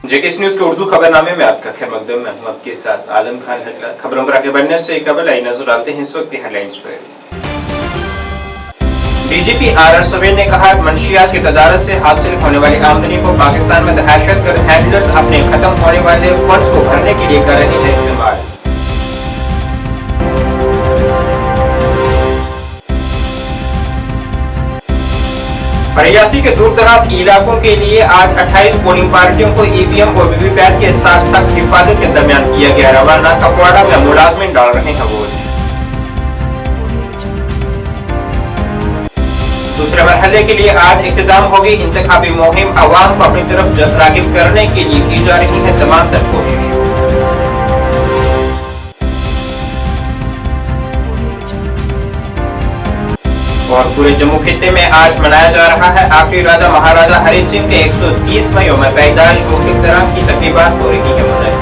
JKS news के उर्दू खबरनामे में आपका खैर मकदम। मैं हूं आपके साथ आलम खान हकला। खबरों पर आगे बढ़ने से कबल आई नजर डालते हैं इस वक्त हेडलाइंस पर। डीजीपी आर सवेर ने कहा, मंशियात की तजारत से हासिल होने वाली आमदनी को पाकिस्तान में दहशतगर्द हैंडलर्स अपने खत्म होने वाले फंड्स को भरने के लिए कर रहे हैं इस्तेमाल। रियासी के दूर दराज इलाकों के लिए आज 28 पोलिंग पार्टियों को ईवीएम और वीवीपैट के साथ साथ हिफाजत के दरमियान किया गया रवाना। कपवाड़ा में मुलाजमिन डाल रहे हैं वोट। दूसरे मरहले के लिए आज इख्तिताम होगी इंतखाबी मुहिम। अवाम को अपनी तरफ रागिब करने के लिए की जा रही है तमाम तर कोशिश। और पूरे जम्मू खित्ते में आज मनाया जा रहा है आखिरी राजा महाराजा हरि सिंह के 130वां यौम पैदाइश। मुख्तलिफ तरह की तकरीबात हो रही है मुनक्किद।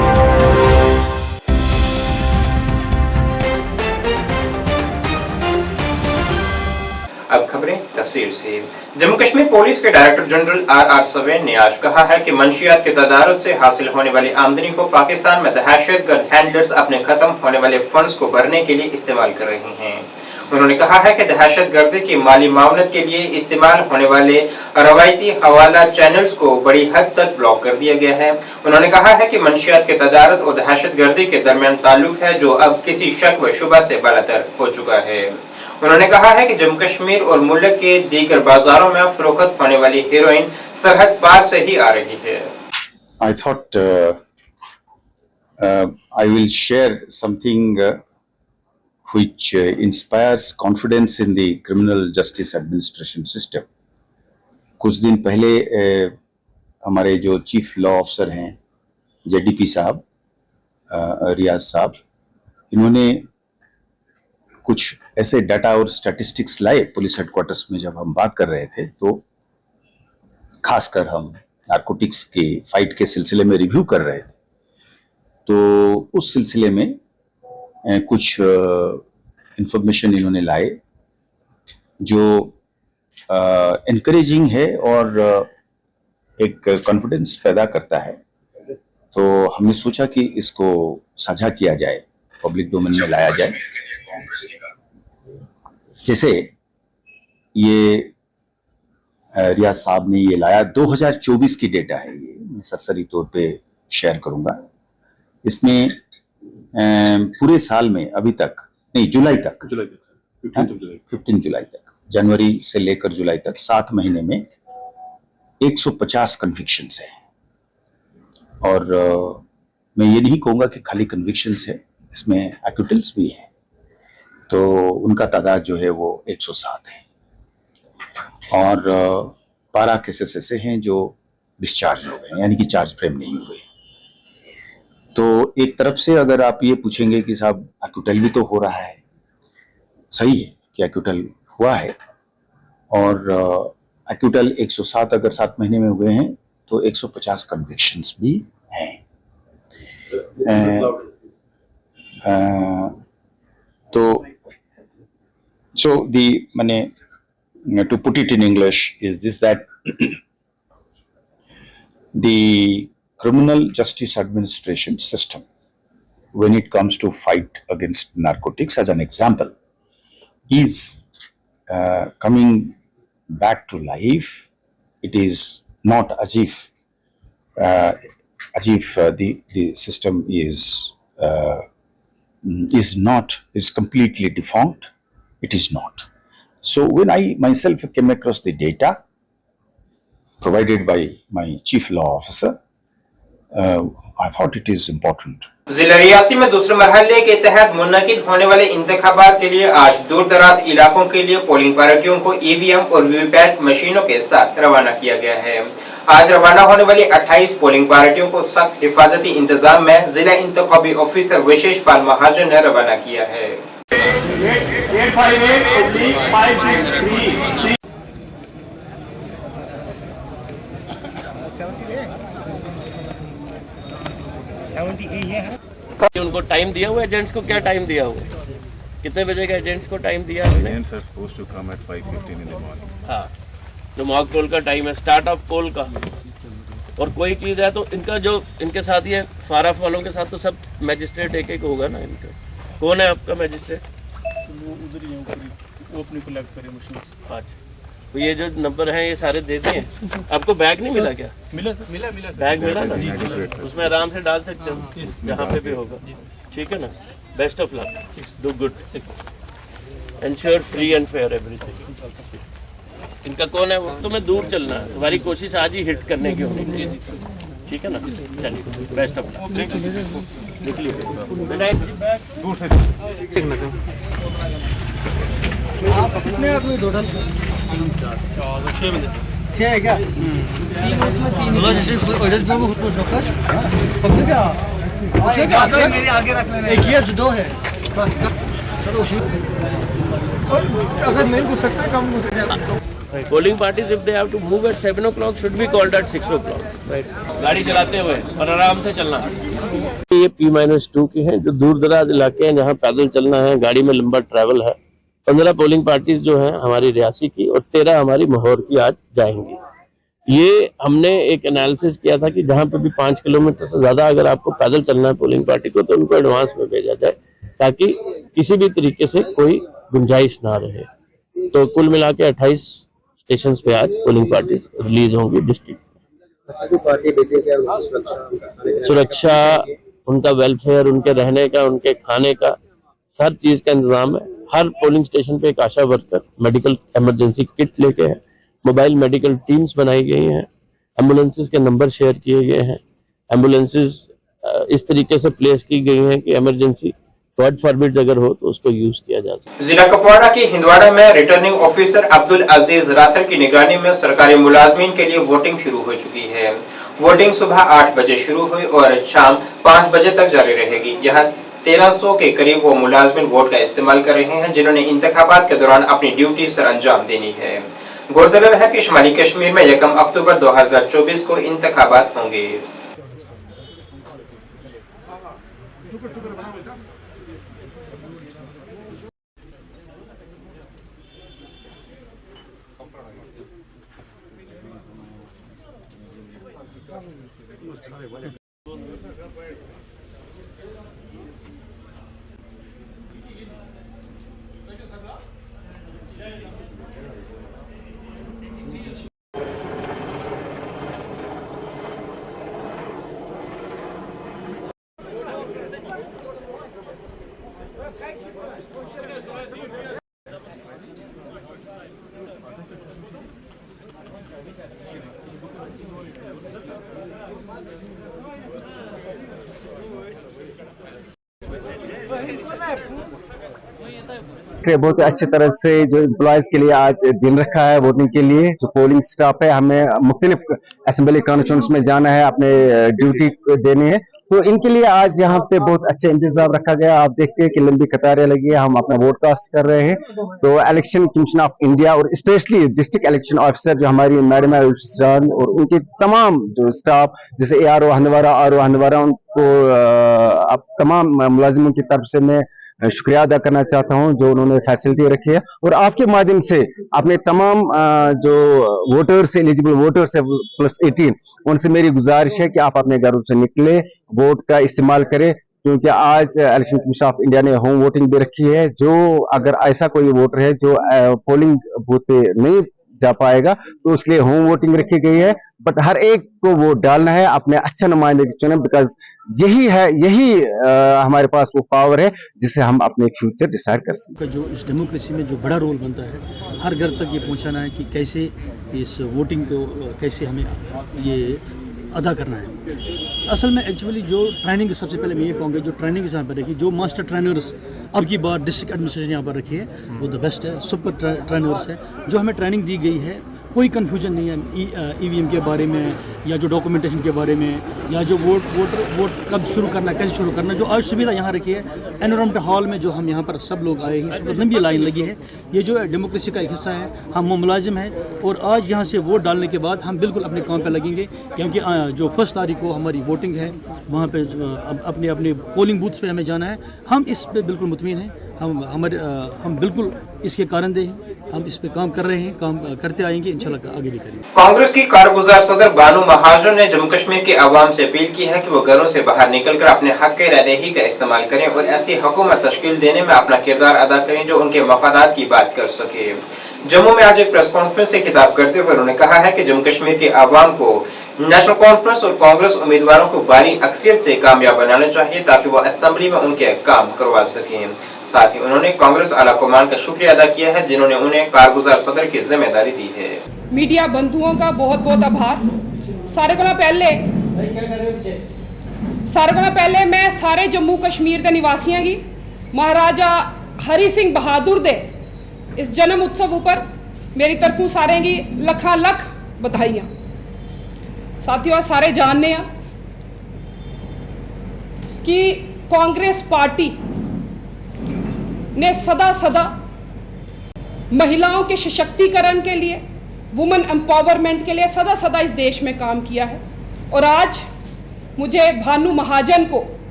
अब खबरें तफसील से। जम्मू कश्मीर पुलिस के डायरेक्टर जनरल आर सवेर ने आज कहा है कि मंशियात की तजारत से हासिल होने वाली आमदनी को पाकिस्तान में दहशतगर्द हैंडलर्स अपने खत्म होने वाले फंड्स को भरने के लिए इस्तेमाल कर रहे हैं। उन्होंने कहा है कि दहशतगर्दी की माली मामलत के लिए इस्तेमाल होने वाले रवायती हवाला चैनल्स को बड़ी हद तक ब्लॉक कर दिया गया है। उन्होंने कहा है कि मंशियात की तजारत और दहशतगर्दी के दरमियान ताल्लुक है जो अब किसी शक व शुबा से बालातर हो चुका है। उन्होंने कहा है कि जम्मू कश्मीर और मुल्क के दीगर बाजारों में फरोख्त होने वाली हेरोइन सरहद पार से ही आ रही है। I thought I will share something which inspires confidence in the criminal justice administration system. कुछ दिन पहले हमारे जो चीफ लॉ ऑफिसर हैं जेडीपी साहब रियाज साहब, इन्होंने कुछ ऐसे डाटा और स्टैटिस्टिक्स लाए पुलिस हेडक्वार्टर्स में। जब हम बात कर रहे थे तो खासकर हम नारकोटिक्स के फाइट के सिलसिले में रिव्यू कर रहे थे, तो उस सिलसिले में कुछ इंफॉर्मेशन इन्होंने लाए जो एनकरेजिंग है और एक कॉन्फिडेंस पैदा करता है। तो हमने सोचा कि इसको साझा किया जाए, पब्लिक डोमेन में लाया जाए। जैसे ये रियाज साहब ने ये लाया, 2024 की डेटा है, ये मैं सरसरी तौर पे शेयर करूंगा। इसमें पूरे साल में अभी तक नहीं, जुलाई तक 15 जुलाई तक, जनवरी से लेकर जुलाई तक 7 महीने में 150 कन्विक्शंस हैं। और मैं ये नहीं कहूँगा कि खाली कन्विक्शंस है, इसमें एक्विटल्स भी हैं, तो उनका तादाद जो है वो 107 है। और 12 केसेस ऐसे हैं जो डिस्चार्ज हो गए, यानी कि चार्ज फ्रेम नहीं हुए। तो एक तरफ से अगर आप ये पूछेंगे कि साहब एक्विटल भी तो हो रहा है, सही है कि एक्विटल हुआ है, और एक्विटल 107 अगर 7 महीने में हुए हैं तो 150 कन्विक्शंस भी हैं। तो so to put it in English is this, that the criminal justice administration system, when it comes to fight against narcotics as an example, is coming back to life. It is not as if the system is completely defunct. It is not. So when I myself came across the data provided by my chief law officer, I thought it is important. जिला रियासी में दूसरे मरहले के तहत मुनक्किद होने वाले इंतखाबात के लिए आज दूर दराज इलाकों के लिए पोलिंग पार्टियों को ईवीएम और वीवीपैट मशीनों के साथ रवाना किया गया है। आज रवाना होने वाली 28 पोलिंग पार्टियों को सख्त हिफाजती इंतजाम में जिला इंतखाबी ऑफिसर विशेष पाल महाजन ने रवाना किया है। उनको टाइम दिया हुआ, एजेंट्स को क्या टाइम दिया हुआ, कितने बजे का एजेंट्स को टाइम दिया है? Agents are supposed to come at 5:15 in the morning. हाँ, जो मॉक पोल का टाइम है, स्टार्ट ऑफ पोल का और कोई चीज़ है तो इनका जो इनके साथ ये फारफ वालों के साथ तो सब मैजिस्ट्रेट एक एक होगा ना इनका। कौन है आपका मैजिस्ट्रेट? वो उधर ही है, ऊपर ही, वो अपनी कलेक्ट करे मशीन से। अच्छा, तो ये जो नंबर हैं ये सारे दे दिए। आपको बैग नहीं मिला क्या? मिला सर, मिला बैग मिला ना? उसमें आराम से डाल सकते हो जहाँ पे भी होगा, ठीक है ना? Best of luck, do good, ensure free and fair everything. इनका कौन है? वो तुम्हें दूर चलना है, तुम्हारी कोशिश आज ही हिट करने की होनी चाहिए, ठीक है ना? चलिए, बेस्ट ऑफ लक, निकलिए। कितने आदमी टोटल? 6 बंदे। 6 है क्या? 3 उसमें 3 मेरे आगे रख लेना। एक ही 2 है बस। अगर नहीं घुस सकते कम घुस सकते। Polling parties if they have to move at 7 o'clock should be called at 6 o'clock, right? गाड़ी चलाते हुए और आराम से चलना। ये P-2 की है, जो दूर दराज इलाके हैं जहाँ पैदल चलना है, गाड़ी में लंबा ट्रैवल है। 15 पोलिंग पार्टीज जो हैं हमारी रियासी की और 13 हमारी महौर की आज जाएंगी। ये हमने एक एनालिसिस किया था कि जहाँ पे भी 5 किलोमीटर से ज्यादा अगर आपको पैदल चलना है पोलिंग पार्टी को, तो उनको एडवांस में भेजा जाए ताकि किसी भी तरीके से कोई गुंजाइश ना रहे। तो कुल मिला के 28 स्टेशन पे आज पोलिंग पार्टीज रिलीज होंगी डिस्ट्रिक्ट। सुरक्षा, उनका वेलफेयर, उनके रहने का, उनके खाने का, हर चीज का इंतजाम है। हर पोलिंग स्टेशन पे एक आशा वर्कर मेडिकल इमरजेंसी किट लेके है, मोबाइल मेडिकल टीम्स बनाई गई हैं, एम्बुलेंसेज के नंबर शेयर किए गए हैं। एम्बुलेंसेज इस तरीके से प्लेस की गई हैं कि इमरजेंसी गॉड फॉरबिड अगर हो तो उसको यूज किया जा सके। जिला कुपवाड़ा के हिंदवाड़ा में रिटर्निंग ऑफिसर अब्दुल अजीज रातर की निगरानी में सरकारी मुलाजमीन के लिए वोटिंग शुरू हो चुकी है। वोटिंग सुबह 8 बजे शुरू हुई और शाम 5 बजे तक जारी रहेगी। यहाँ 1300 के करीब वो मुलाजमीन वोट का इस्तेमाल कर रहे हैं जिन्होंने इंतखाबात के दौरान अपनी ड्यूटी सर अंजाम देनी है। गौरतलब है कि शुमाली कश्मीर में 1 अक्टूबर 2024 को इंतखाबात होंगे। बहुत अच्छी तरह से जो एम्प्लॉयज के लिए आज दिन रखा है वोटिंग के लिए। जो पोलिंग स्टाफ है, हमें मुख्तलिफ असेंबली कॉन्स्टिट्यूंसी में जाना है, अपने ड्यूटी देनी है, तो इनके लिए आज यहाँ पे बहुत अच्छे इंतजाम रखा गया। आप देखते हैं कि लंबी कतारें लगी है, हम अपना वोट कास्ट कर रहे हैं। तो इलेक्शन कमीशन ऑफ इंडिया और स्पेशली डिस्ट्रिक्ट इलेक्शन ऑफिसर जो हमारी मैडम है और उनके तमाम जो स्टाफ जैसे ARO हंदवारा उनको तमाम मुलाजिमों की तरफ से मैं शुक्रिया अदा करना चाहता हूं जो उन्होंने फैसिलिटी रखी है। और आपके माध्यम से अपने तमाम जो वोटर्स एलिजिबल वोटर्स है +18 उनसे मेरी गुजारिश है कि आप अपने घरों से निकले, वोट का इस्तेमाल करें, क्योंकि आज इलेक्शन कमीशन ऑफ इंडिया ने होम वोटिंग भी रखी है। जो अगर ऐसा कोई वोटर है जो पोलिंग बूथ पे नहीं जा पाएगा तो उसके लिए होम वोटिंग रखी गई है। बट हर एक को वोट डालना है, अपने अच्छा नुमाइंदे चुने, बिकॉज यही हमारे पास वो पावर है जिससे हम अपने फ्यूचर डिसाइड कर सकते। जो इस डेमोक्रेसी में जो बड़ा रोल बनता है, हर घर तक ये पहुंचाना है कि कैसे इस वोटिंग को कैसे हमें ये अदा करना है। असल में एक्चुअली जो ट्रेनिंग, सबसे पहले मैं ये कहूँगा जो ट्रेनिंग यहाँ पर रखी, जो मास्टर ट्रेनर्स अब की बार डिस्ट्रिक्ट एडमिनिस्ट्रेशन यहाँ पर रखी है वो द बेस्ट है, सुपर ट्रेनर्स है। जो हमें ट्रेनिंग दी गई है, कोई कन्फ्यूजन नहीं है EVM के बारे में या जो डॉक्यूमेंटेशन के बारे में या जो वोट कब शुरू करना है, कैसे शुरू करना है। जो आज सुविधा यहाँ रखी है एनवायरमेंट हॉल में, जो हम यहाँ पर सब लोग आए हैं, इस पर लंबी लाइन लगी है। ये जो डेमोक्रेसी का एक हिस्सा है, हम मुलाजिम हैं और आज यहाँ से वोट डालने के बाद हम बिल्कुल अपने काम पर लगेंगे, क्योंकि जो 1 तारीख को हमारी वोटिंग है, वहाँ पर अपने अपने पोलिंग बूथ्स पे हमें जाना है। हम इस पर बिल्कुल मुतमिन हैं, हम बिल्कुल इसके कारणदेह हैं हम इस पे काम कर रहे हैं, काम करते आएंगे, इंशाल्लाह आगे भी करेंगे। कांग्रेस की कारगुजार सदर बानो महाजन ने जम्मू कश्मीर के अवाम से अपील की है कि वो घरों से बाहर निकलकर अपने हक के रैदेही का इस्तेमाल करें और ऐसी हुकूमत तश्कील देने में अपना किरदार अदा करें जो उनके मफादात की बात कर सके। जम्मू में आज एक प्रेस कॉन्फ्रेंस से खिताब करते हुए उन्होंने कहा है कि जम्मू कश्मीर के अवाम को नेशनल कॉन्फ्रेंस और कांग्रेस उम्मीदवारों को भारी अक्सरियत से कामयाब बनाना चाहिए ताकि वो असेंबली में उनके काम करवा सकें। साथ ही उन्होंने कांग्रेस आला कमान का शुक्रिया अदा किया है जिन्होंने उन्हें कारगुजार सदर की जिम्मेदारी दी है। मीडिया बंधुओं का बहुत बहुत आभार। सारे को पहले मैं सारे जम्मू कश्मीर के निवासियों की महाराजा हरि सिंह बहादुर दे इस जन्म उत्सव ऊपर मेरी तरफों सारे की लखा लख बधाइयां। साथियों सारे जानने कि कांग्रेस पार्टी ने सदा महिलाओं के सशक्तिकरण के लिए, वुमेन एम्पावरमेंट के लिए सदा इस देश में काम किया है। और आज मुझे भानु महाजन को,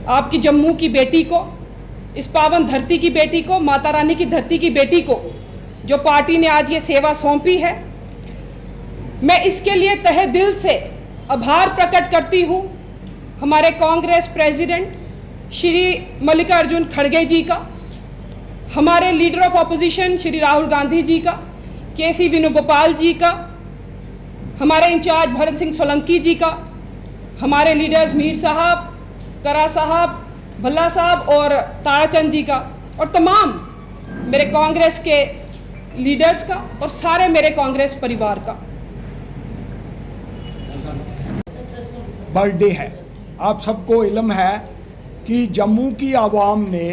आपकी जम्मू की बेटी को, इस पावन धरती की बेटी को, माता रानी की धरती की बेटी को जो पार्टी ने आज ये सेवा सौंपी है, मैं इसके लिए तहे दिल से आभार प्रकट करती हूँ हमारे कांग्रेस प्रेसिडेंट श्री मल्लिकार्जुन खड़गे जी का, हमारे leader of opposition Shri Rahul Gandhi ji का, केसी वेणुगोपाल जी का, हमारे इंचार्ज भरत सिंह सोलंकी जी का, हमारे लीडर्स मीर साहब, करा साहब, भल्ला साहब और ताराचंद जी का, और तमाम मेरे कांग्रेस के लीडर्स का और सारे मेरे कांग्रेस परिवार का। बर्थडे है। आप सबको इल्म है कि जम्मू की आवाम ने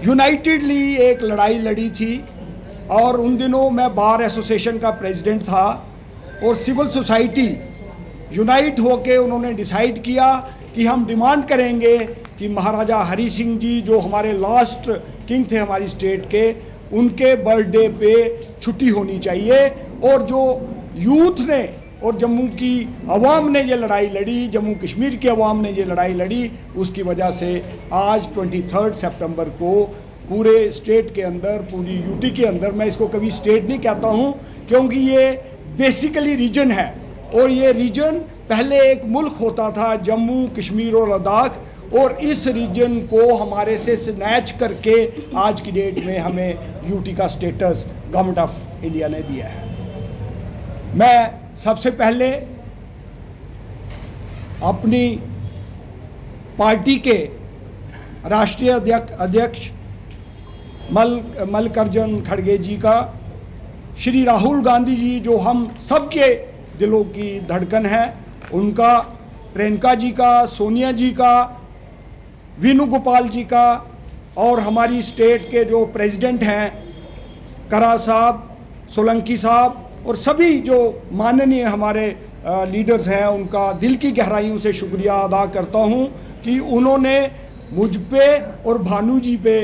यूनाइटेडली एक लड़ाई लड़ी थी और उन दिनों मैं बार एसोसिएशन का प्रेसिडेंट था और सिविल सोसाइटी यूनाइट होके उन्होंने डिसाइड किया कि हम डिमांड करेंगे कि महाराजा हरि सिंह जी जो हमारे लास्ट किंग थे हमारी स्टेट के, उनके बर्थडे पे छुट्टी होनी चाहिए। और जो यूथ ने और जम्मू की अवाम ने ये लड़ाई लड़ी, जम्मू कश्मीर की अवाम ने ये लड़ाई लड़ी, उसकी वजह से आज 23 सितंबर को पूरे स्टेट के अंदर, पूरी यूटी के अंदर, मैं इसको कभी स्टेट नहीं कहता हूँ क्योंकि ये बेसिकली रीजन है और ये रीजन पहले एक मुल्क होता था जम्मू कश्मीर और लद्दाख, और इस रीजन को हमारे से स्नैच करके आज की डेट में हमें यूटी का स्टेटस गवर्नमेंट ऑफ इंडिया ने दिया है। मैं सबसे पहले अपनी पार्टी के राष्ट्रीय अध्यक्ष मल्लिकार्जुन खड़गे जी का, श्री राहुल गांधी जी जो हम सबके दिलों की धड़कन है, उनका, प्रियंका जी का, सोनिया जी का, वेणुगोपाल जी का, और हमारी स्टेट के जो प्रेसिडेंट हैं करा साहब, सोलंकी साहब, और सभी जो माननीय हमारे लीडर्स हैं, उनका दिल की गहराइयों से शुक्रिया अदा करता हूं कि उन्होंने मुझ पे और भानु जी पे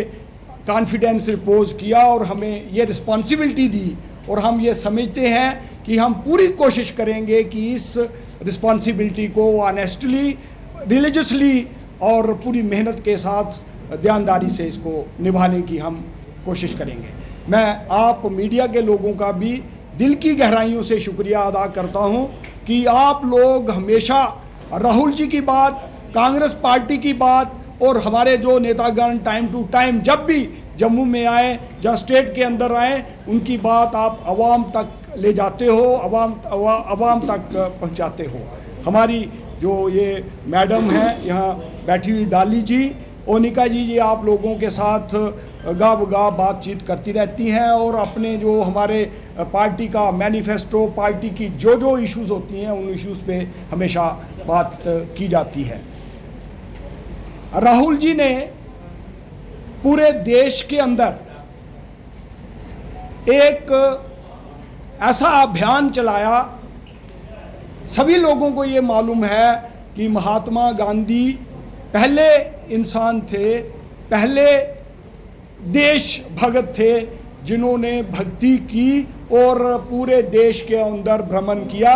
कॉन्फिडेंस रिपोज किया और हमें ये रिस्पॉन्सिबिलिटी दी। और हम ये समझते हैं कि हम पूरी कोशिश करेंगे कि इस रिस्पॉन्सिबिलिटी को ऑनेस्टली, रिलीजियसली और पूरी मेहनत के साथ ध्यानदारी से इसको निभाने की हम कोशिश करेंगे। मैं आप मीडिया के लोगों का भी दिल की गहराइयों से शुक्रिया अदा करता हूं कि आप लोग हमेशा राहुल जी की बात, कांग्रेस पार्टी की बात और हमारे जो नेतागण टाइम टू टाइम जब भी जम्मू में आए, जहाँ स्टेट के अंदर आए, उनकी बात आप आवाम तक ले जाते हो, आवाम तक पहुंचाते हो। हमारी जो ये मैडम हैं यहाँ बैठी हुई डाली जी, ओनिका जी, ये आप लोगों के साथ गा बातचीत करती रहती हैं और अपने जो हमारे पार्टी का मैनिफेस्टो, पार्टी की जो इश्यूज होती हैं उन इश्यूज पे हमेशा बात की जाती है। राहुल जी ने पूरे देश के अंदर एक ऐसा अभियान चलाया, सभी लोगों को ये मालूम है कि महात्मा गांधी पहले इंसान थे, पहले देश भगत थे जिन्होंने भक्ति की और पूरे देश के अंदर भ्रमण किया।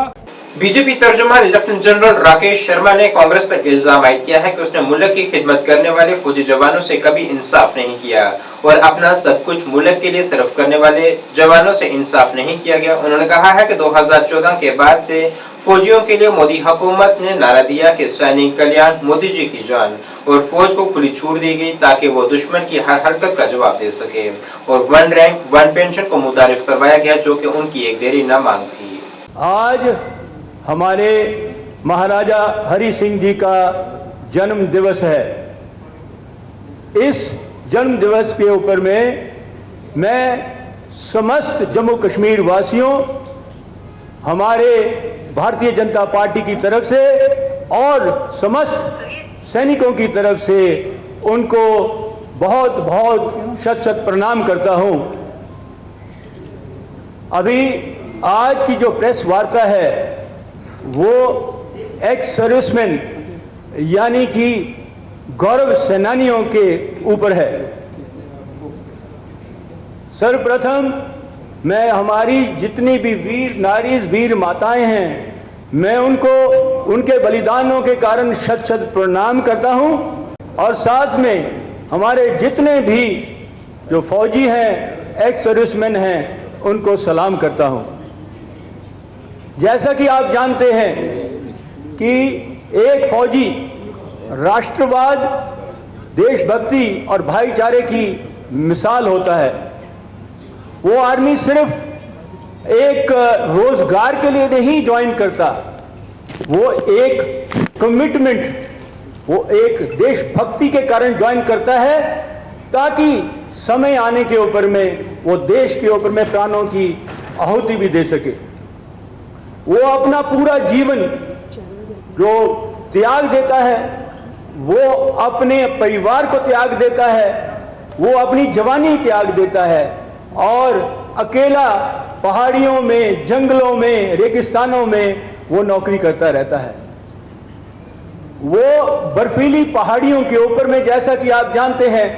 बीजेपी तर्जुमान लेफ्टिनेंट जनरल राकेश शर्मा ने कांग्रेस पर इल्जाम आयद किया है कि उसने मुल्क की खिदमत करने वाले फौजी जवानों से कभी इंसाफ नहीं किया और अपना सब कुछ मुल्क के लिए सर्व करने वाले जवानों से इंसाफ नहीं किया गया। उन्होंने कहा है कि 2014 के बाद से फौजियों के लिए मोदी हुकूमत ने नारा दिया कि सैनिक कल्याण मोदी जी की जान और फौज को खुली छूट दी गई ताकि वो दुश्मन की हर हरकत का जवाब दे सके और 1 रैंक 1 पेंशन को मुतारिफ करवाया गया जो कि उनकी एक देरी न मांग थी। आज हमारे महाराजा हरि सिंह जी का जन्म दिवस है। इस जन्म दिवस के ऊपर में मैं समस्त जम्मू कश्मीर वासियों, हमारे भारतीय जनता पार्टी की तरफ से और समस्त सैनिकों की तरफ से उनको बहुत बहुत शत शत प्रणाम करता हूं। अभी आज की जो प्रेस वार्ता है वो एक्स सर्विसमैन यानी कि गौरव सेनानियों के ऊपर है। सर्वप्रथम मैं हमारी जितनी भी वीर नारी वीर माताएं हैं मैं उनको उनके बलिदानों के कारण शत शत प्रणाम करता हूं और साथ में हमारे जितने भी जो फौजी हैं एक्स सर्विसमैन हैं उनको सलाम करता हूं। जैसा कि आप जानते हैं कि एक फौजी राष्ट्रवाद, देशभक्ति और भाईचारे की मिसाल होता है। वो आर्मी सिर्फ एक रोजगार के लिए नहीं ज्वाइन करता, वो एक कमिटमेंट, वो एक देशभक्ति के कारण ज्वाइन करता है ताकि समय आने के ऊपर में वो देश के ऊपर में प्राणों की आहुति भी दे सके। वो अपना पूरा जीवन जो त्याग देता है, वो अपने परिवार को त्याग देता है, वो अपनी जवानी त्याग देता है और अकेला पहाड़ियों में, जंगलों में, रेगिस्तानों में वो नौकरी करता रहता है। वो बर्फीली पहाड़ियों के ऊपर में, जैसा कि आप जानते हैं,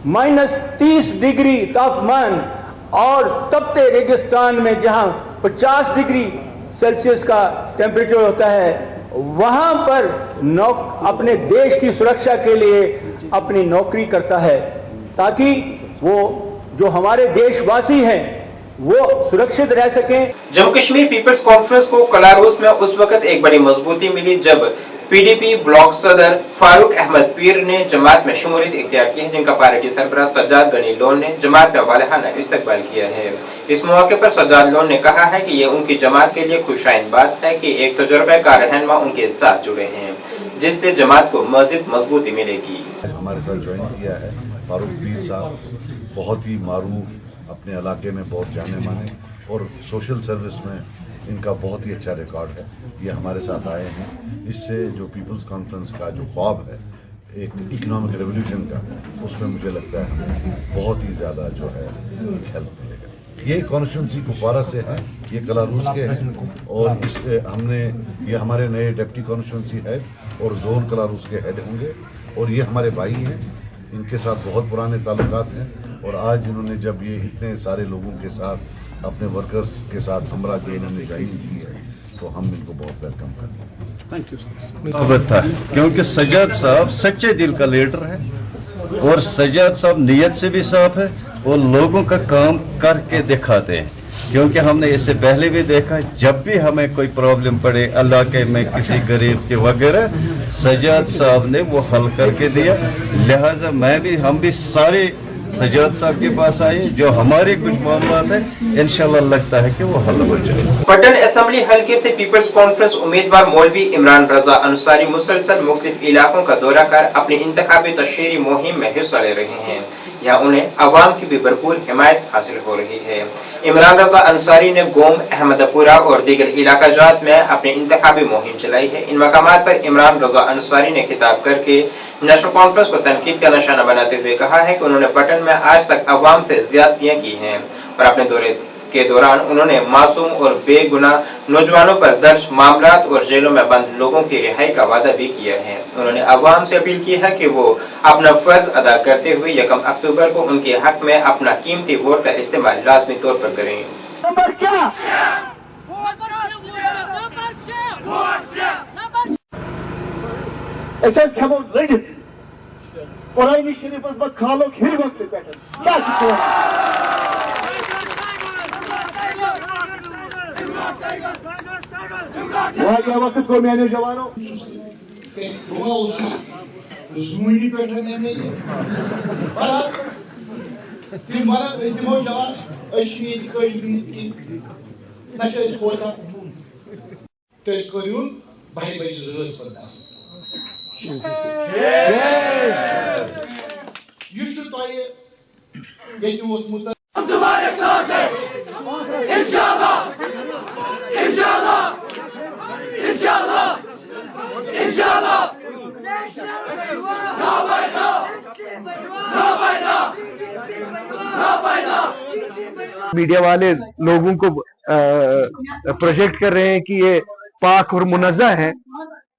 -30 डिग्री तापमान और तपते रेगिस्तान में जहां 50 डिग्री सेल्सियस का टेम्परेचर होता है, वहां पर अपने देश की सुरक्षा के लिए अपनी नौकरी करता है ताकि वो जो हमारे देशवासी हैं वो सुरक्षित रह सकें। जम्मू कश्मीर पीपल्स कॉन्फ्रेंस को कलारूस में उस वक्त एक बड़ी मजबूती मिली जब पीडीपी ब्लॉक सदर फारूक अहमद पीर ने जमात में शमूलियत इख्तियार की है, जिनका पार्टी सरबराह सज्जाद गनी लोन ने जमात में वालिहाना इस्तकबाल किया है। इस मौके पर सज्जाद लोन ने कहा है कि ये उनकी जमात के लिए खुशाइन बात है कि एक तजुर्बेकार रहनुमा उनके साथ जुड़े हैं, जिससे जमात को मजीद मजबूती मिलेगी। हमारे साथ ज्वाइन किया है फारूक पीर साहब, बहुत ही मारूफ, अपने इलाके में बहुत जाने माने और सोशल सर्विस में इनका बहुत ही अच्छा रिकॉर्ड है। ये हमारे साथ आए हैं। इससे जो पीपल्स कॉन्फ्रेंस का जो ख्वाब है एक इकोनॉमिक रेवोल्यूशन का, उसमें मुझे लगता है हमें बहुत ही ज़्यादा जो है हेल्प मिलेगा। ये कॉन्स्टिट्यूंसी कुपवारा से है, ये कलारूस के हैं और इस हमने ये हमारे नए डिप्टी कॉन्स्टिट्यूंसी हेड और जोन कलारूस के हेड होंगे और ये हमारे भाई हैं, इनके साथ बहुत पुराने ताल्लुकात हैं और आज इन्होंने जब ये इतने सारे लोगों के साथ अपने वर्कर्स के साथ समरा के इन्होंने ज्वाइन की है तो हम इनको बहुत वेलकम करते हैं। Thank you. क्योंकि सज्जाद साहब सच्चे दिल का लीडर है और सज्जाद साहब नीयत से भी साफ है और लोगों का काम करके दिखाते हैं। क्योंकि हमने इससे पहले भी देखा, जब भी हमें कोई प्रॉब्लम पड़े इलाके में किसी गरीब के वगैरह, सज्जाद साहब ने वो हल करके दिया। लिहाजा हम भी सारे सज्जाद साहब के पास आए, जो हमारे कुछ मामलात है इंशाल्लाह लगता है कि वो हल हो जाए। पटन असेंबली हलके से पीपल्स कॉन्फ्रेंस उम्मीदवार मौलवी इमरान रजा अंसारी मुसलसल मुख्तलिफ इलाकों का दौरा कर अपनी इंतखाबी तशहीरी मुहिम में हिस्सा ले रहे हैं। यहाँ उन्हें अवाम की भी भरपूर हिमायत हासिल हो रही है। इमरान रजा अंसारी ने गोम, अहमदपुरा और दीगर इलाका जात में अपनी इंतखाबी मुहिम चलाई है। इन मकामात पर इमरान रजा अंसारी ने खिताब करके नेशनल कॉन्फ्रेंस को तनकीद का निशाना बनाते हुए कहा है कि उन्होंने पटन में आज तक अवाम से ज्यादतियां की हैं और अपने दौरे के दौरान उन्होंने मासूम और बेगुनाह नौजवानों पर दर्ज मामलात और जेलों में बंद लोगों की रिहाई का वादा भी किया है। उन्होंने अवाम से अपील की है कि वो अपना फर्ज अदा करते हुए 1 अक्टूबर को उनके हक में अपना कीमती वोट का इस्तेमाल लाजमी तौर पर करें। एस खेमो लड़ित कुरान शरीफ मत खालो हिल वक्त पे क्या वक्त को मैंने जवानों जूनी पे जवान तेल करून भाई भाई रस बर्दाश्त हम तुम्हारे साथ हैं इंशाअल्लाह इंशाअल्लाह इंशाअल्लाह इंशाअल्लाह ना बैठना ना बैठना ना बैठना। मीडिया वाले लोगों को प्रोजेक्ट कर रहे हैं कि ये पाक और मुनज़्ज़ा है,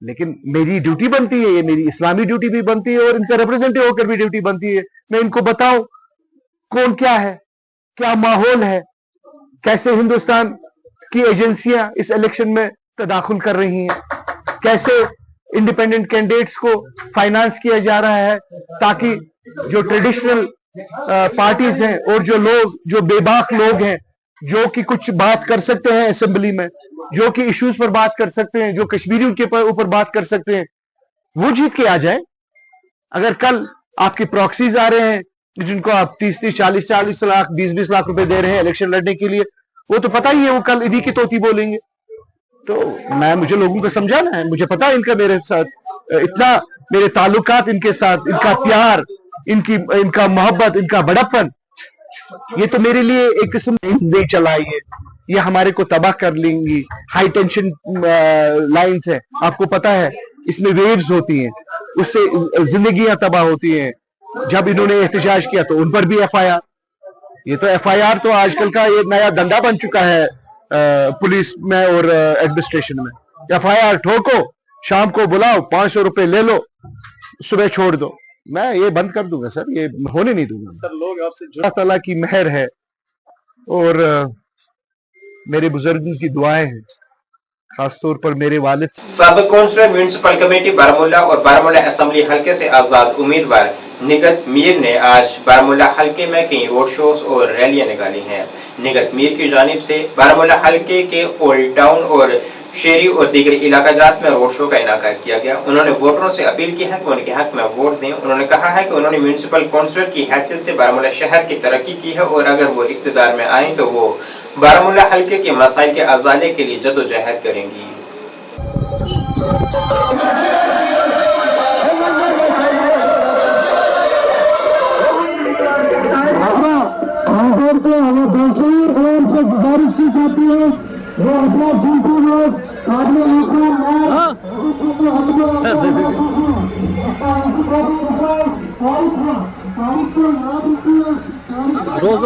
लेकिन मेरी ड्यूटी बनती है, ये मेरी इस्लामी ड्यूटी भी बनती है और इनका रिप्रेजेंटेटिव होकर भी ड्यूटी बनती है। मैं इनको बताऊं कौन क्या है, क्या माहौल है, कैसे हिंदुस्तान की एजेंसियां इस इलेक्शन में तदाखुल कर रही हैं, कैसे इंडिपेंडेंट कैंडिडेट्स को फाइनेंस किया जा रहा है ताकि जो ट्रेडिशनल पार्टीज हैं और जो लोग जो बेबाक लोग हैं जो कि कुछ बात कर सकते हैं असेंबली में, जो कि इश्यूज पर बात कर सकते हैं, जो कश्मीरियों के ऊपर बात कर सकते हैं, वो जीत के आ जाए। अगर कल आपकी प्रॉक्सीज आ रहे हैं जिनको आप 30-30, 40-40 लाख, 20-20 लाख रुपए दे रहे हैं इलेक्शन लड़ने के लिए, वो तो पता ही है वो कल इन्हीं की तोती बोलेंगे। तो मुझे लोगों को समझाना है, मुझे पता है इनका मेरे साथ इतना मेरे ताल्लुकात इनके साथ, इनका प्यार, इनका मोहब्बत, इनका बड़प्पन, ये तो मेरे लिए एक किस्म नहीं चलाई है, ये हमारे को तबाह कर लेंगी। हाई टेंशन लाइंस है, आपको पता है इसमें वेव्स होती हैं, उससे जिंदगियां तबाह होती हैं। जब इन्होंने एहतजाज किया तो उन पर भी FIR, ये तो FIR तो आजकल का ये नया धंधा बन चुका है पुलिस में और एडमिनिस्ट्रेशन में। FIR ठोको, शाम को बुलाओ, 500 रुपए ले लो, सुबह छोड़ दो। मैं ये बंद कर दूंगा सर, ये होने नहीं दूंगा सर। लोग आपसे अल्लाह ताला की मेहर है और मेरे बुजुर्गों की दुआएं हैं, खासतौर पर मेरे वालिद। साबिक काउंसिलर म्युनिसिपल कमेटी बारामूला और बारामूला असेंबली हलके से आजाद उम्मीदवार निगत मीर ने आज बारामूला हलके में कई रोड शोज और रैलियां निकाली हैं। निगत मीर की जानिब से बारामूला हलके के ओल्ड टाउन और शेरी और दीगर इलाका जात में रोड शो का इनाकात किया गया। उन्होंने वोटरों से अपील की है कि उनके हक में वोट दें। उन्होंने कहा है कि उन्होंने म्युनिसिपल काउंसिलर की हैसियत से बारामूला शहर की तरक्की की है और अगर वो इख्तियार में आए तो वो बारामूला हलके के मसाइल के अजाले के लिए जदोजहद करेंगी। गुजारिश की जाती है वो अपना जिनको लोग रोज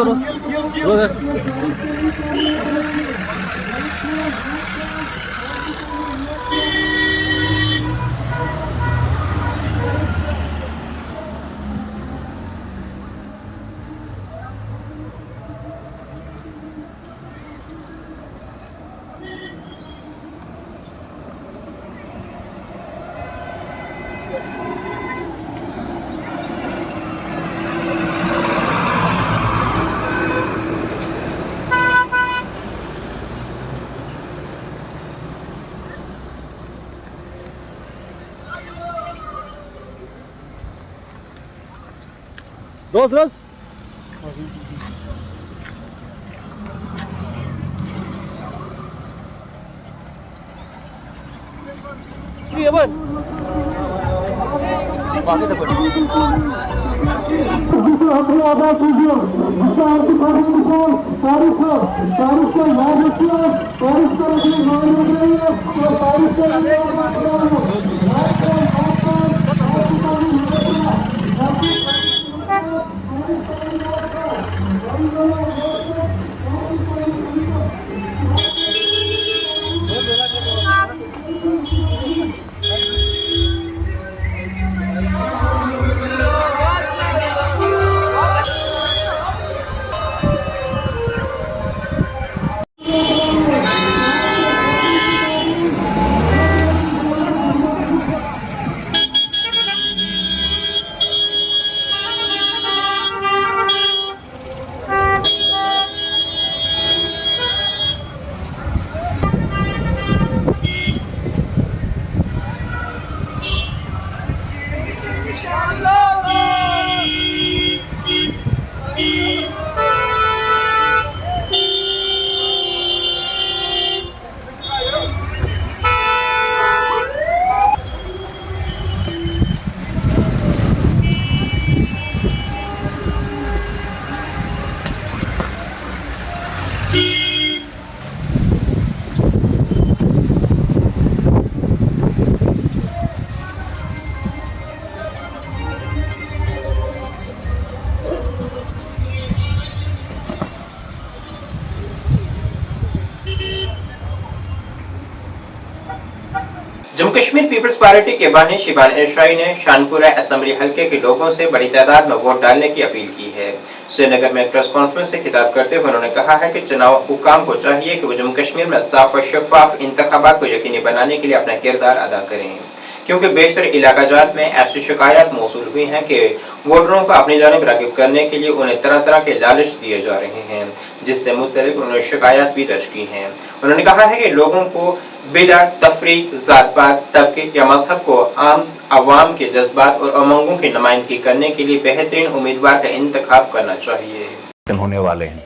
जम्मू कश्मीर पीपल्स पार्टी के बानी शिबान एशाई ने शानपुरा असेंबली हलके के लोगों से बड़ी तादाद में वोट डालने की अपील की है। श्रीनगर में प्रेस कॉन्फ्रेंस से खिताब करते हुए उन्होंने कहा है कि चुनाव हुकाम को चाहिए कि वो जम्मू कश्मीर में साफ और शफाफ इंतखाबात को यकीनी बनाने के लिए अपना किरदार अदा करें, क्योंकि बेशतर इलाका जात में ऐसी शिकायत मौसूल हुई हैं कि वोटरों को अपनी जानिब राग़िब करने के लिए उन्हें तरह तरह के लालच दिए जा रहे हैं, जिससे मुतल्लिक उन्होंने शिकायत भी दर्ज की हैं। उन्होंने कहा है कि लोगों को बिदअत, तफरीक, जात-पात, तबके या मजहब को आम अवाम के जज्बात और उमंगों की नुमाइंदगी करने के लिए बेहतरीन उम्मीदवार का इंतखाब करना चाहिए। होने वाले हैं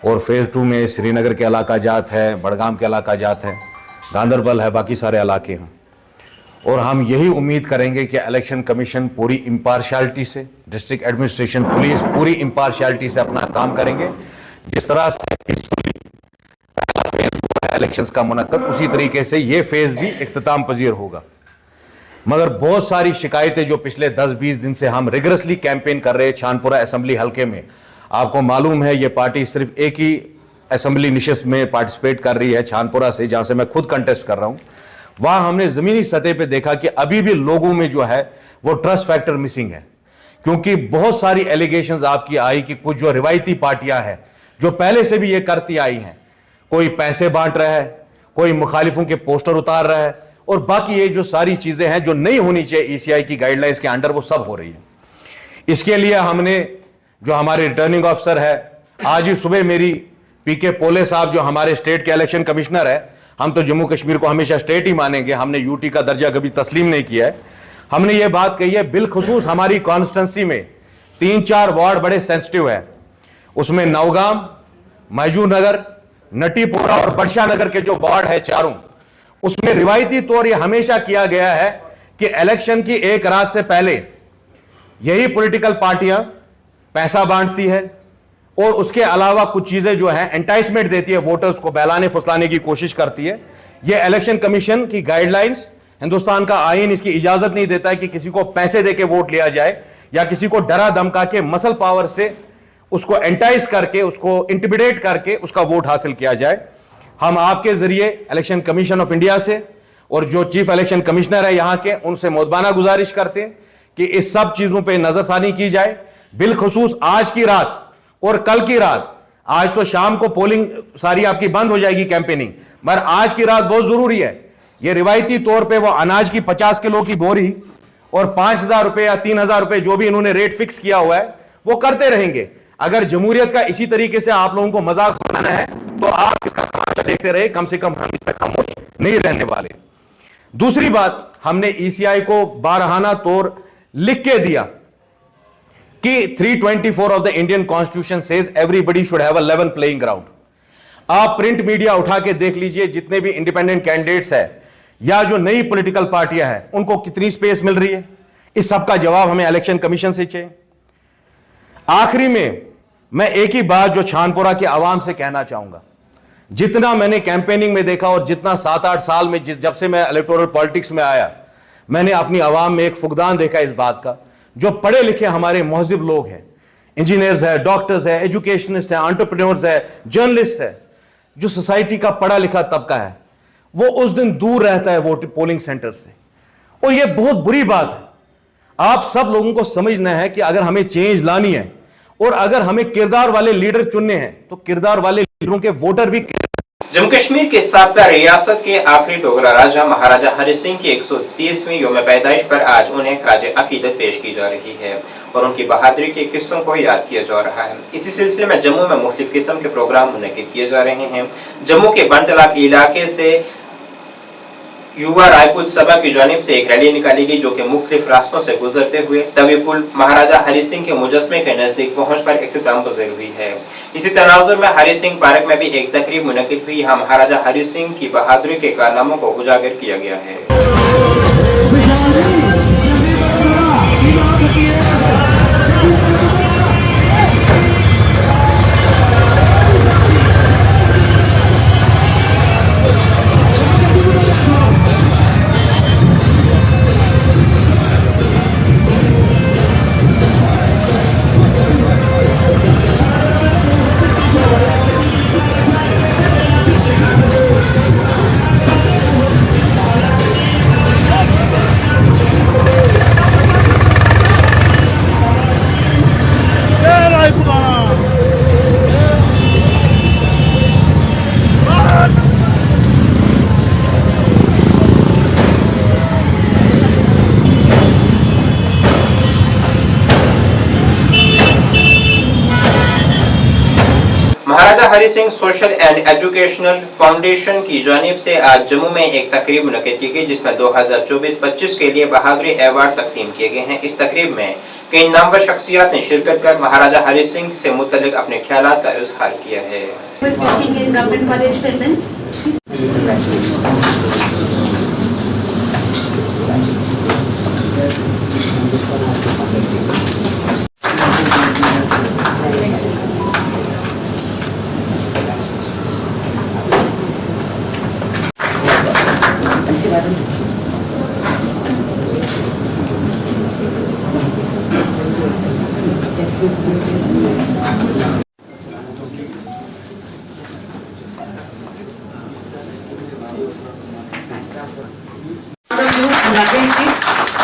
और फेज़ 2 में श्रीनगर के इलाका जात है, बड़गाम के इलाका जात है, गांदरबल है, बाकी सारे इलाके हैं। और हम यही उम्मीद करेंगे कि इलेक्शन कमीशन पूरी इम्पार्शियलिटी से, डिस्ट्रिक्ट एडमिनिस्ट्रेशन, पुलिस पूरी इम्पार्शियलिटी से अपना काम करेंगे। जिस तरह से इलेक्शंस का मुनक्कद, उसी तरीके से ये फेज भी इख्तिताम पजीर होगा। मगर बहुत सारी शिकायतें जो पिछले 10-20 दिन से हम रिगरसली कैंपेन कर रहे हैं छानपुरा असेंबली हलके में, आपको मालूम है ये पार्टी सिर्फ एक ही असेंबली निशस्त में पार्टिसिपेट कर रही है छानपुरा से, जहां से मैं खुद कंटेस्ट कर रहा हूं। वहां हमने जमीनी सतह पे देखा कि अभी भी लोगों में जो है वो ट्रस्ट फैक्टर मिसिंग है, क्योंकि बहुत सारी एलिगेशंस आपकी आई कि कुछ जो रिवायती पार्टियां हैं जो पहले से भी ये करती आई हैं, कोई पैसे बांट रहा है, कोई मुखालिफों के पोस्टर उतार रहा है, और बाकी ये जो सारी चीजें हैं जो नहीं होनी चाहिए ईसीआई की गाइडलाइंस के अंडर, वो सब हो रही है। इसके लिए हमने जो हमारे रिटर्निंग ऑफिसर है, आज ही सुबह मेरी पीके पोले साहब जो हमारे स्टेट के इलेक्शन कमिश्नर है, हम तो जम्मू कश्मीर को हमेशा स्टेट ही मानेंगे, हमने यूटी का दर्जा कभी तस्लीम नहीं किया है। हमने ये बात कही है, बिलखुसूस हमारी कॉन्स्टिट्यूंसी में 3-4 वार्ड बड़े सेंसिटिव है, उसमें नौगाम, महजूर नगर, नटीपुरा और बर्शा नगर के जो वार्ड है चारों, उसमें रिवायती तौर यह हमेशा किया गया है कि इलेक्शन की एक रात से पहले यही पॉलिटिकल पार्टियां पैसा बांटती है और उसके अलावा कुछ चीजें जो है एंटाइसमेंट देती है, वोटर्स को बहलाने फुसलाने की कोशिश करती है। यह इलेक्शन कमीशन की गाइडलाइंस, हिंदुस्तान का आईन इसकी इजाजत नहीं देता है कि किसी को पैसे देके वोट लिया जाए या किसी को डरा धमका के मसल पावर से उसको एंटाइज करके, उसको इंटिमिडेट करके उसका वोट हासिल किया जाए। हम आपके जरिए इलेक्शन कमीशन ऑफ इंडिया से और जो चीफ इलेक्शन कमिश्नर है यहां के, उनसे मुद्दाना गुजारिश करते हैं कि इस सब चीजों पे नजरसानी की जाए। बिलखुसूस आज की रात और कल की रात, आज तो शाम को पोलिंग सारी आपकी बंद हो जाएगी कैंपेनिंग, मगर आज की रात बहुत जरूरी है। यह रिवायती तौर पे वो अनाज की 50 किलो की बोरी और 5,000 रुपए या 3,000 रुपए जो भी इन्होंने रेट फिक्स किया हुआ है वो करते रहेंगे। अगर जमहूरियत का इसी तरीके से आप लोगों को मजाक बनाना है तो आप इसका तमाशा देखते रहे, कम से कम हम इस पर खामोश नहीं रहने वाले। दूसरी बात, हमने ईसीआई को बारहाना तौर लिख के दिया कि 324 of the Indian constitution says everybody should have a level playing ground. आप प्रिंट मीडिया उठा के देख लीजिए, जितने भी इंडिपेंडेंट कैंडिडेट्स है या जो नई पॉलिटिकल पार्टियां हैं, उनको कितनी स्पेस मिल रही है, इस सब का जवाब हमें इलेक्शन कमीशन से चाहिए। आखिरी में मैं एक ही बात जो छानपुरा के आवाम से कहना चाहूंगा, जितना मैंने कैंपेनिंग में देखा और जितना 7-8 साल में जब से मैं इलेक्टोरल पॉलिटिक्स में आया, मैंने अपनी आवाम में एक फुकदान देखा इस बात का। जो पढ़े लिखे हमारे महजिब लोग हैं, इंजीनियर्स है, डॉक्टर्स है, एजुकेशनिस्ट है, एंटरप्रेन्योर्स है, जर्नलिस्ट है, जो सोसाइटी का पढ़ा लिखा तबका है, वो उस दिन दूर रहता है वोट पोलिंग सेंटर से, और यह बहुत बुरी बात है। आप सब लोगों को समझना है कि अगर हमें चेंज लानी है और अगर हमें किरदार वाले लीडर चुनने हैं तो किरदार वाले लीडरों के वोटर भी। जम्मू कश्मीर के साबका रियासत के आखिरी डोगरा राजा महाराजा हरि सिंह की 130वीं यौम पैदाइश पर आज उन्हें खाजे अकीदत पेश की जा रही है और उनकी बहादुरी के किस्सों को याद किया जा रहा है। इसी सिलसिले में जम्मू में मुख्तलिफ किस्म के प्रोग्राम मुनक्किद किए जा रहे हैं। जम्मू के बनतलाब इलाके से युवा रायपुर सभा की जानिब से एक रैली निकाली गई, जो कि मुख्तलिफ रास्तों से गुजरते हुए तवी पुल महाराजा हरि सिंह के मुजस्मे के नजदीक पहुंचकर इख्तिताम पजीर हुई है। इसी तनाजुर में हरि सिंह पार्क में भी एक तकरीब मुनक्किद हुई। यहाँ महाराजा हरि सिंह की बहादुरी के कारनामों को उजागर किया गया है। Hari Singh social and educational foundation की जानिब से आज जम्मू में एक तकरीब मुनक़िद की गई, जिसमें 2024-25 के लिए बहादुरी अवार्ड तकसीम किए गए हैं। इस तकरीब में कई नामवर शख्सियात ने शिरकत कर महाराजा हरी सिंह से मुतल्लिक अपने ख्यालात का इजहार किया है।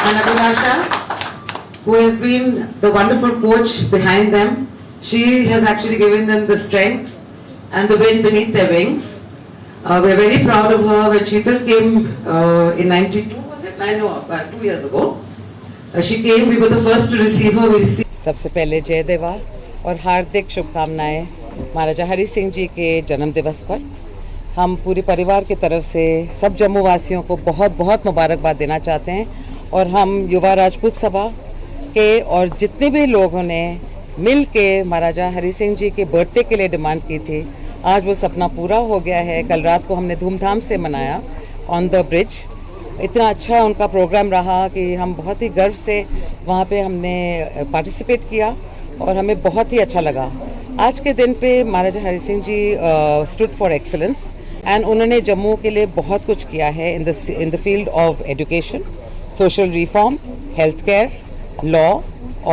And Abhilasha, who has been the wonderful coach behind them. She has actually given them the strength and the wind beneath their wings. We're very proud of her. When Sheetal came in 92, was it? No, 2 years ago. She came, we were the first to receive her. We received सबसे पहले जय देवा और हार्दिक शुभकामनाएं महाराजा हरि सिंह जी के जन्म दिवस पर। हम पूरे परिवार की तरफ से सब जम्मू वासियों को बहुत बहुत मुबारकबाद देना चाहते हैं और हम युवा राजपूत सभा के और जितने भी लोगों ने मिल के महाराजा हरि सिंह जी के बर्थडे के लिए डिमांड की थी, आज वो सपना पूरा हो गया है। कल रात को हमने धूमधाम से मनाया ऑन द ब्रिज। इतना अच्छा उनका प्रोग्राम रहा कि हम बहुत ही गर्व से वहाँ पे हमने पार्टिसिपेट किया और हमें बहुत ही अच्छा लगा। आज के दिन पे Maharaja Hari Singh ji stood for excellence and उन्होंने जम्मू के लिए बहुत कुछ किया है in the field of education, social reform, health care, law,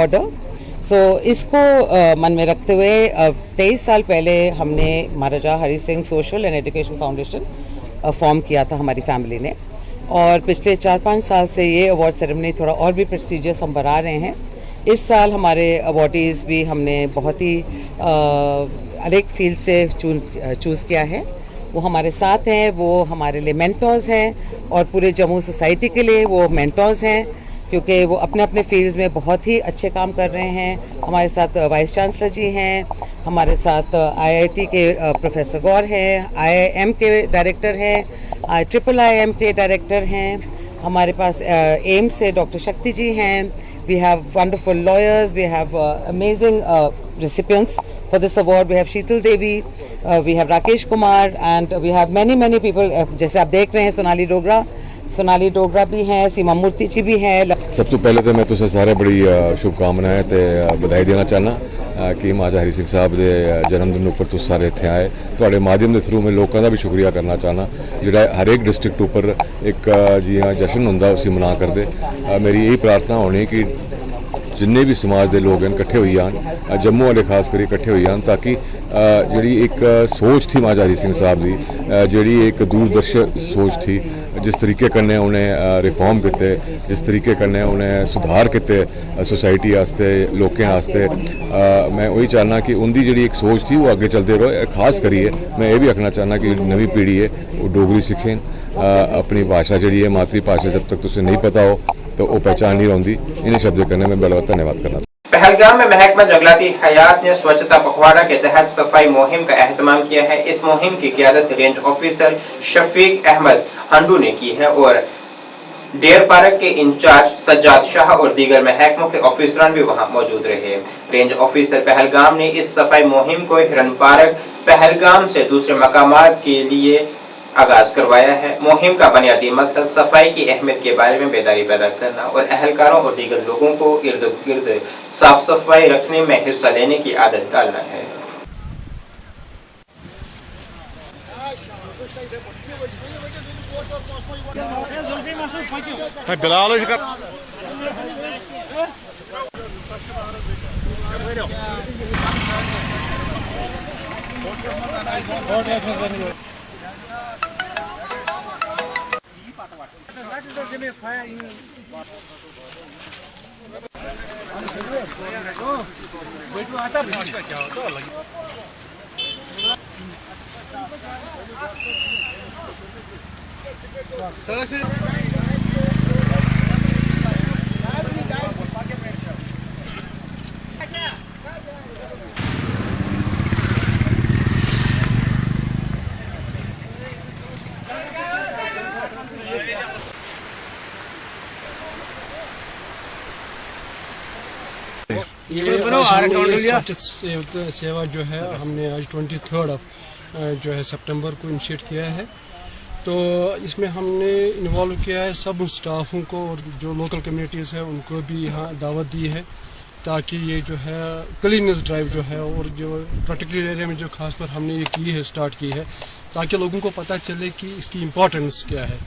order. So इसको मन में रखते हुए 23 साल पहले हमने Maharaja Hari Singh social and education foundation form किया था हमारी फैमिली ने, और पिछले 4-5 साल से ये अवार्ड सेरेमनी थोड़ा और भी प्रेस्टिजियस हम बढ़ा रहे हैं। इस साल हमारे अवार्डीज़ भी हमने बहुत ही अनेक फील्ड से चूज़ किया है। वो हमारे साथ हैं, वो हमारे लिए मेंटर्स हैं और पूरे जम्मू सोसाइटी के लिए वो मेंटर्स हैं, क्योंकि वो अपने अपने फील्ड्स में बहुत ही अच्छे काम कर रहे हैं। हमारे साथ वाइस चांसलर जी हैं, हमारे साथ IIT के प्रोफेसर गौर हैं, IIM के डायरेक्टर हैं, IIIM के डायरेक्टर हैं, हमारे पास एम्स से डॉक्टर शक्ति जी हैं। We have wonderful lawyers, we have amazing recipients for this award. We have Sheetal Devi, we have Rakesh Kumar, and we have many people. जैसे आप देख रहे हैं सोनाली डोगरा भी हैं, सीमा मूर्ति जी भी हैं। सबसे पहले तो मैं तुझे सारे बड़ी शुभकामनाएं ते बधाई देना चाहना कि महाराजा हरि सिंह साहब के जन्मदिन पर तुस सारे इत्थे आए। तुहाडे माध्यम के थ्रू मैं लोगों का भी शुक्रिया करना चाहना जिहड़ा हर एक डिस्ट्रिक्ट उपर एक जी हाँ जश्न हुंदा उसी मना करदे। मेरी यही प्रार्थना होनी कि जिन्ने भी समाज के लोग हैं इकट्ठे हो जान, जम्मू वाले खास कर इकट्ठे हो जान, ताकि जी एक सोच थी महाराजा हरि सिंह साहब की, जी एक दूरदर्शी सोच थी, जिस तरीके कन्नै उन्हें रिफॉर्म किते, जिस तरीके कन्नै उन्हें सुधार किते सोसाइटी आस्ते, लोकें आस्ते, मैं वही चाहना कि उनकी जी एक सोच थी वो अगे चलते रहो। खास करिए मैं ये भी आखना चाहना कि नवी पीढ़ी है वो डोगरी सीखें, अपनी भाषा जी है मातृभाषा जब तक तुझे नहीं पता हो तो वो पहचान नहीं रही। इन्हें शब्द करने में बड़ा धन्यवाद करना। पहलगाम में महकमा जंगलाती हयात ने स्वच्छता पखवाड़ा के तहत सफाई मुहिम का एहतमाम किया है। इस मुहिम की क़ियादत रेंज ऑफिसर शफीक अहमद हंडू ने की है और डेयर पार्क के इंचार्ज सज्जाद शाह और दीगर महकमों के ऑफिसरान भी वहां मौजूद रहे। रेंज ऑफिसर पहलगाम ने इस सफाई मुहिम को हिरन पार्क पहलगाम से दूसरे मकामात के लिए आगाज करवाया है। मुहिम का बुनियादी मकसद सफाई की अहमियत के बारे में बेदारी पैदा करना और अहलकारों और दीगर लोगों को इर्द गिर्द साफ सफाई रखने में हिस्सा लेने की आदत डालना है। ये स्वच्छता सेवा जो है हमने आज 23 जो है सितंबर को इनिशिएट किया है। तो इसमें हमने इन्वॉल्व किया है सब स्टाफों को और जो लोकल कम्युनिटीज़ है उनको भी यहाँ दावत दी है, ताकि ये जो है क्लीननेस ड्राइव जो है और जो पर्टिकुलर एरिया में जो खास पर हमने ये की है, स्टार्ट की है, ताकि लोगों को पता चले कि इसकी इम्पोर्टेंस क्या है,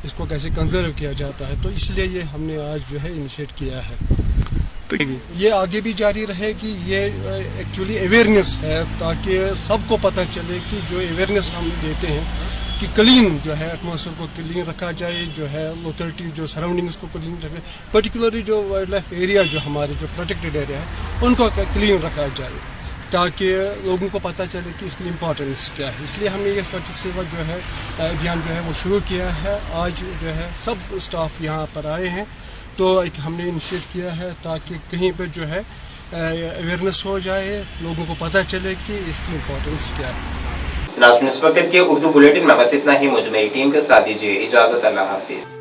इसको कैसे कंजर्व किया जाता है। तो इसलिए ये हमने आज जो है इनिशिएट किया है। तो ये आगे भी जारी रहेगी। ये एक्चुअली अवेयरनेस है, ताकि सबको पता चले कि जो अवेयरनेस हम देते हैं कि क्लीन जो है एटमॉस्फेयर को क्लीन रखा जाए, जो है लोकेलिटी जो सराउंडिंग्स को क्लीन रखे, पर्टिकुलरली जो वाइल्ड लाइफ एरिया जो हमारे जो प्रोटेक्टेड एरिया है उनको क्लीन रखा जाए, ताकि लोगों को पता चले कि इसकी इम्पोर्टेंस क्या है। इसलिए हमने ये स्वच्छ सेवा जो है अभियान जो है वो शुरू किया है। आज जो है सब स्टाफ यहाँ पर आए हैं, तो एक हमने इनिशिएट किया है ताकि कहीं पर जो है अवेयरनेस हो जाए, लोगों को पता चले कि इसकी इम्पोर्टेंस क्या है। नाज़रीन, इस वक्त के उर्दू बुलेटिन में बस इतना ही। मुझे मेरी टीम के साथ दीजिए इजाज़त। अल्लाह हाफिज़।